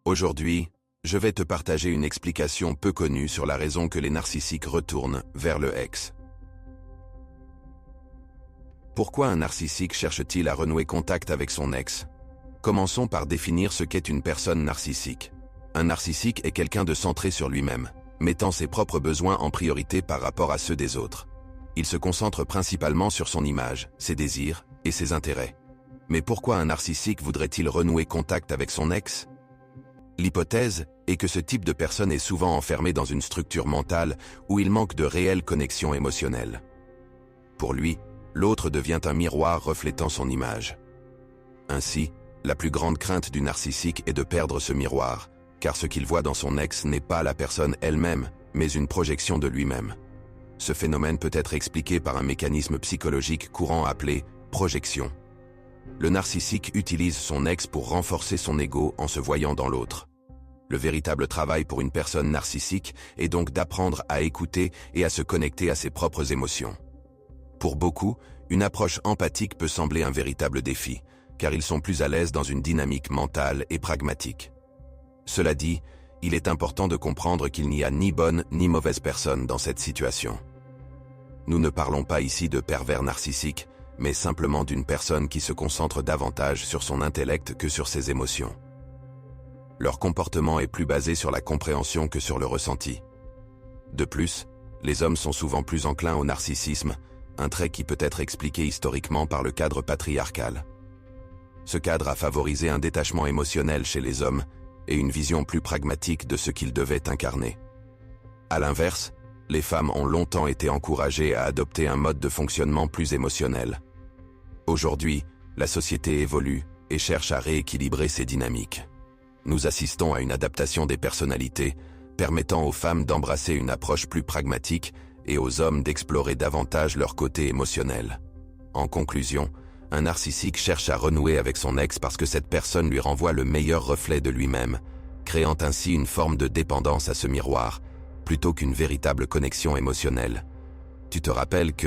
Aujourd'hui, je vais te partager une explication peu connue sur la raison que les narcissiques retournent vers le ex. Pourquoi un narcissique cherche-t-il à renouer contact avec son ex? Commençons par définir ce qu'est une personne narcissique. Un narcissique est quelqu'un de centré sur lui-même, mettant ses propres besoins en priorité par rapport à ceux des autres. Il se concentre principalement sur son image, ses désirs et ses intérêts. Mais pourquoi un narcissique voudrait-il renouer contact avec son ex? L'hypothèse est que ce type de personne est souvent enfermé dans une structure mentale où il manque de réelle connexion émotionnelle. Pour lui, l'autre devient un miroir reflétant son image. Ainsi, la plus grande crainte du narcissique est de perdre ce miroir, car ce qu'il voit dans son ex n'est pas la personne elle-même, mais une projection de lui-même. Ce phénomène peut être expliqué par un mécanisme psychologique courant appelé projection. Le narcissique utilise son ex pour renforcer son ego en se voyant dans l'autre. Le véritable travail pour une personne narcissique est donc d'apprendre à écouter et à se connecter à ses propres émotions. Pour beaucoup, une approche empathique peut sembler un véritable défi, car ils sont plus à l'aise dans une dynamique mentale et pragmatique. Cela dit, il est important de comprendre qu'il n'y a ni bonne ni mauvaise personne dans cette situation. Nous ne parlons pas ici de pervers narcissiques, mais simplement d'une personne qui se concentre davantage sur son intellect que sur ses émotions. Leur comportement est plus basé sur la compréhension que sur le ressenti. De plus, les hommes sont souvent plus enclins au narcissisme, un trait qui peut être expliqué historiquement par le cadre patriarcal. Ce cadre a favorisé un détachement émotionnel chez les hommes et une vision plus pragmatique de ce qu'ils devaient incarner. À l'inverse, les femmes ont longtemps été encouragées à adopter un mode de fonctionnement plus émotionnel. Aujourd'hui, la société évolue et cherche à rééquilibrer ces dynamiques. Nous assistons à une adaptation des personnalités, permettant aux femmes d'embrasser une approche plus pragmatique et aux hommes d'explorer davantage leur côté émotionnel. En conclusion, un narcissique cherche à renouer avec son ex parce que cette personne lui renvoie le meilleur reflet de lui-même, créant ainsi une forme de dépendance à ce miroir, plutôt qu'une véritable connexion émotionnelle. Tu te rappelles que